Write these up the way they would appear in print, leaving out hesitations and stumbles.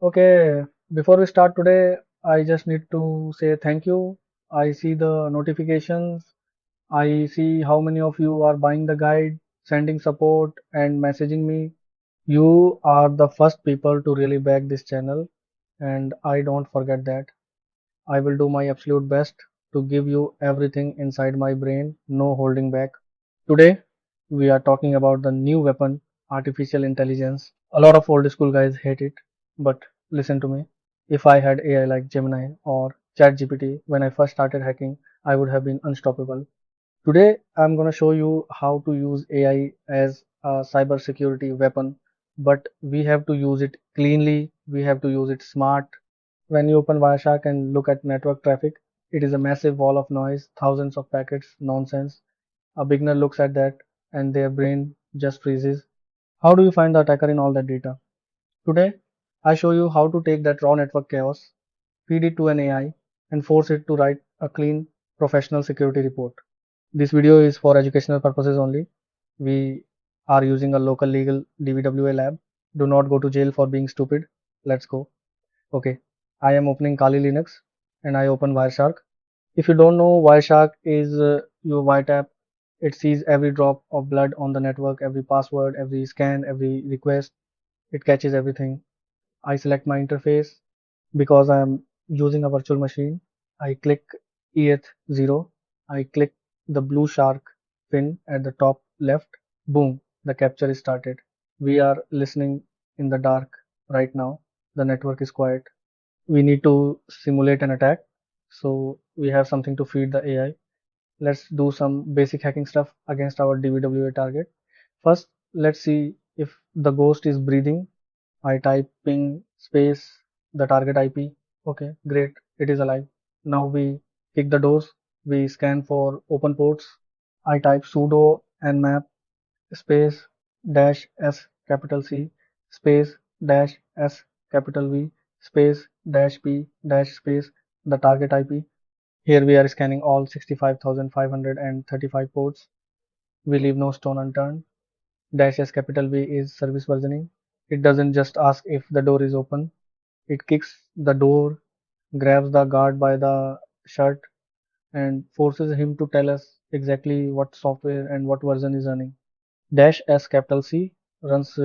Okay, before we start today, I just need to say thank you. I see the notifications. I see how many of you are buying the guide, sending support, and messaging me. You are the first people to really back this channel, and I don't forget that. I will do my absolute best to give you everything inside my brain, no holding back. Today, we are talking about the new weapon, artificial intelligence. A lot of old school guys hate it, but listen to me. If I had AI like Gemini or ChatGPT when I first started hacking, I would have been unstoppable. Today, I'm going to show you how to use AI as a cybersecurity weapon, but we have to use it cleanly, we have to use it smart. When you open Wireshark and look at network traffic, it is a massive wall of noise, thousands of packets, nonsense. A beginner looks at that and their brain just freezes. How do you find the attacker in all that data? Today, I show you how to take that raw network chaos, feed it to an AI, and force it to write a clean, professional security report. This video is for educational purposes only. We are using a local legal DVWA lab. Do not go to jail for being stupid. Let's go. Okay, I am opening Kali Linux and I open Wireshark. If you don't know, Wireshark is your Wiretap. It sees every drop of blood on the network, every password, every scan, every request. It catches everything. I select my interface because I am using a virtual machine. I click ETH0. I click the blue shark pin at the top left. Boom, the capture is started. We are listening in the dark right now. The network is quiet. We need to simulate an attack. So we have something to feed the AI. Let's do some basic hacking stuff against our DVWA target. First, let's see if the ghost is breathing. I type ping space the target IP. Okay, great, it is alive. Now we kick the doors. We scan for open ports. I type sudo nmap space dash s capital C space dash s capital V space dash p dash space the target IP. Here we are scanning all 65,535 ports. We leave no stone unturned. Dash S capital V is service versioning. It doesn't just ask if the door is open. It kicks the door, grabs the guard by the shirt, and forces him to tell us exactly what software and what version is running. Dash S capital C runs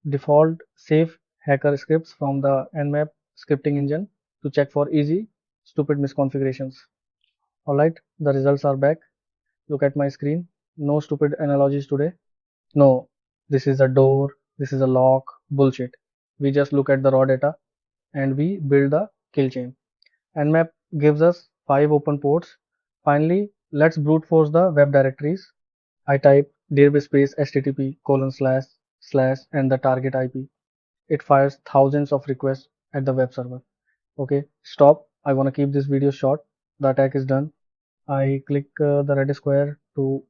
default safe hacker scripts from the Nmap scripting engine to check for easy, stupid misconfigurations. Alright, the results are back. Look at my screen. No stupid analogies today. No, this is a door, this is a lock, bullshit. We just look at the raw data and we build the kill chain. Nmap gives us 5 open ports. Finally, let's brute force the web directories. I type DIRB space http colon slash slash and the target IP. It fires thousands of requests at the web server. Okay, stop. I want to keep this video short. The attack is done. I click the red square to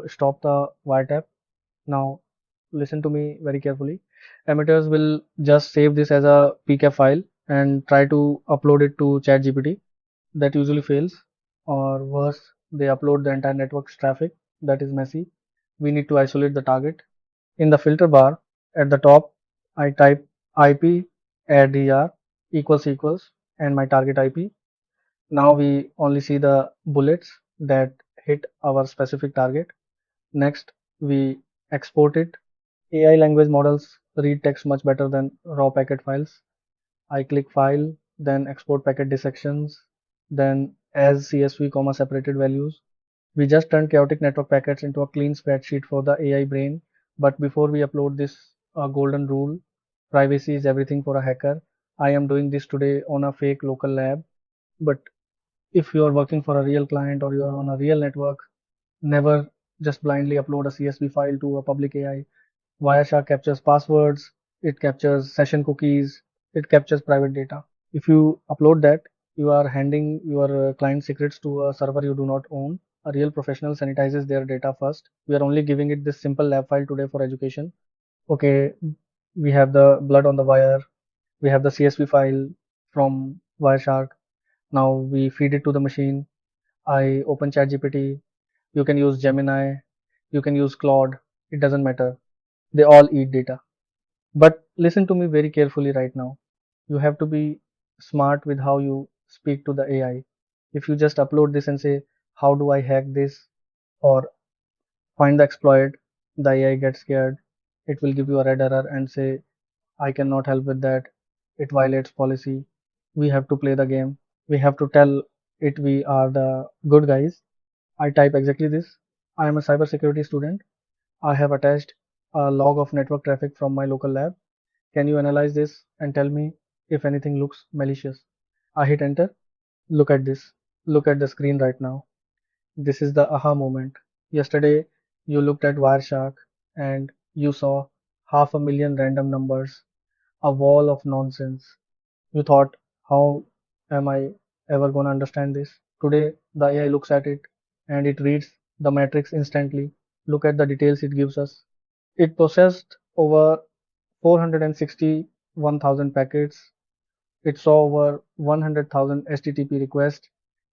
stop the wiretap. Now, listen to me very carefully. Emitters will just save this as a PCAP file and try to upload it to ChatGPT. That usually fails, or worse, they upload the entire network's traffic. That is messy. We need to isolate the target. In the filter bar at the top, I type IP addr equals and my target IP. Now we only see the bullets that hit our specific target. Next, we export it. AI language models read text much better than raw packet files. I click file, then export packet dissections, then as CSV comma separated values. We just turned chaotic network packets into a clean spreadsheet for the AI brain. But before we upload this golden rule, privacy is everything for a hacker. I am doing this today on a fake local lab. But if you are working for a real client or you are on a real network, never just blindly upload a CSV file to a public AI. Wireshark captures passwords, it captures session cookies, it captures private data. If you upload that, you are handing your client secrets to a server you do not own. A real professional sanitizes their data first. We are only giving it this simple lab file today for education. Okay, we have the blood on the wire, we have the CSV file from Wireshark. Now we feed it to the machine. I open ChatGPT. You can use Gemini, you can use Claude, it doesn't matter. They all eat data. But listen to me very carefully right now. You have to be smart with how you speak to the AI. If you just upload this and say, how do I hack this? Or find the exploit, the AI gets scared. It will give you a red error and say, I cannot help with that. It violates policy. We have to play the game. We have to tell it we are the good guys. I type exactly this. I am a cybersecurity student. I have attached a log of network traffic from my local lab. Can you analyze this and tell me if anything looks malicious? I hit enter. Look at this. Look at the screen right now. This is the aha moment. Yesterday, you looked at Wireshark and you saw 500,000 random numbers, a wall of nonsense. You thought, how am I ever going to understand this? Today, the AI looks at it and it reads the matrix instantly. Look at the details it gives us. It processed over 461,000 packets. It saw over 100,000 HTTP requests.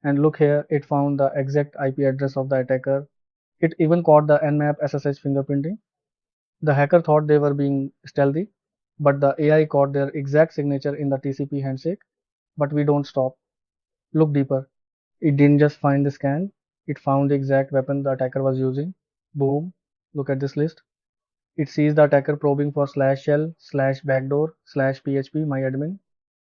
And look here, it found the exact IP address of the attacker. It even caught the Nmap SSH fingerprinting. The hacker thought they were being stealthy, but the AI caught their exact signature in the TCP handshake. But we don't stop. Look deeper. It didn't just find the scan, it found the exact weapon the attacker was using. Boom. Look at this list. It sees the attacker probing for slash shell, slash backdoor, slash PHP, my admin.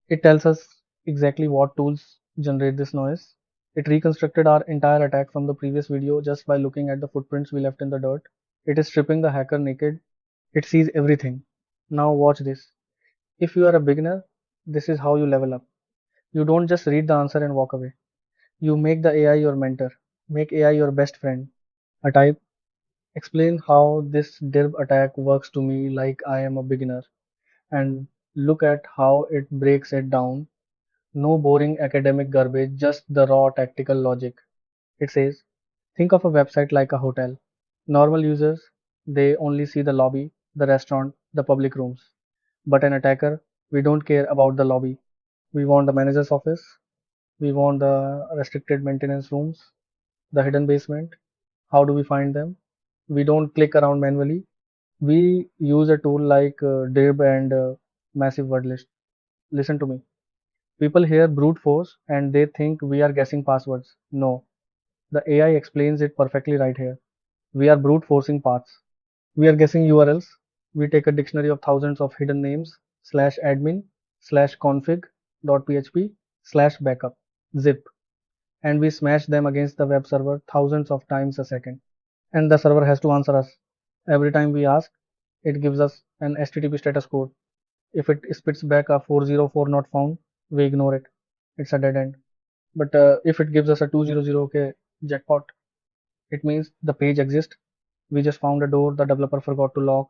It tells us exactly what tools generate this noise. It reconstructed our entire attack from the previous video just by looking at the footprints we left in the dirt. It is stripping the hacker naked. It sees everything. Now watch this. If you are a beginner, this is how you level up. You don't just read the answer and walk away. You make the AI your mentor. Make AI your best friend. A type, explain how this DIRB attack works to me like I am a beginner. And look at how it breaks it down. No boring academic garbage, just the raw tactical logic. It says, think of a website like a hotel. Normal users, they only see the lobby, the restaurant, the public rooms. But an attacker, we don't care about the lobby. We want the manager's office. We want the restricted maintenance rooms, the hidden basement. How do we find them? We don't click around manually. We use a tool like DIRB and massive word list. Listen to me. People hear brute force and they think we are guessing passwords. No, the AI explains it perfectly right here. We are brute forcing paths. We are guessing URLs. We take a dictionary of thousands of hidden names slash admin slash config.php slash backup zip, and we smash them against the web server thousands of times a second. And the server has to answer us. Every time we ask, it gives us an HTTP status code. If it spits back a 404 not found, we ignore it. It's a dead end. But if it gives us a 200, okay, jackpot, it means the page exists. We just found a door the developer forgot to lock,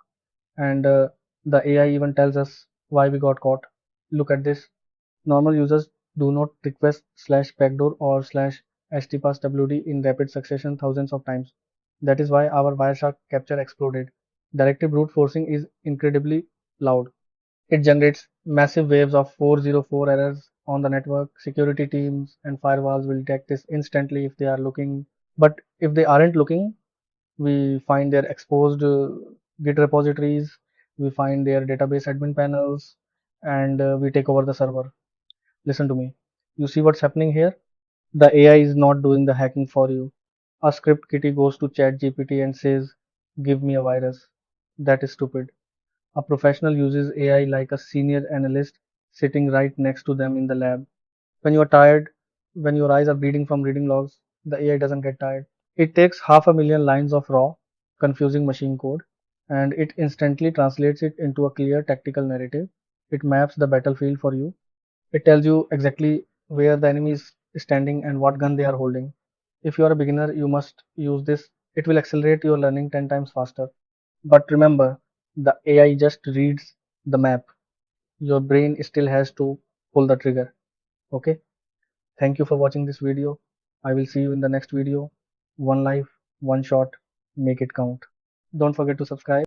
and the AI even tells us why we got caught. Look at this. Normal users do not request slash backdoor or slash htpasswd in rapid succession thousands of times. That is why our Wireshark capture exploded. Directive brute forcing is incredibly loud. It generates massive waves of 404 errors on the network. Security teams and firewalls will detect this instantly if they are looking. But if they aren't looking, we find their exposed Git repositories, we find their database admin panels, and we take over the server. Listen to me. You see what's happening here? The AI is not doing the hacking for you. A script kitty goes to ChatGPT and says, give me a virus. That is stupid. A professional uses AI like a senior analyst sitting right next to them in the lab. When you are tired, when your eyes are bleeding from reading logs, the AI doesn't get tired. It takes 500,000 lines of raw, confusing machine code and it instantly translates it into a clear tactical narrative. It maps the battlefield for you. It tells you exactly where the enemy is standing and what gun they are holding. If you are a beginner, you must use this. It will accelerate your learning 10 times faster. But remember, the AI just reads the map. Your brain still has to pull the trigger. Okay? Thank you for watching this video. I will see you in the next video. One life, one shot, make it count. Don't forget to subscribe.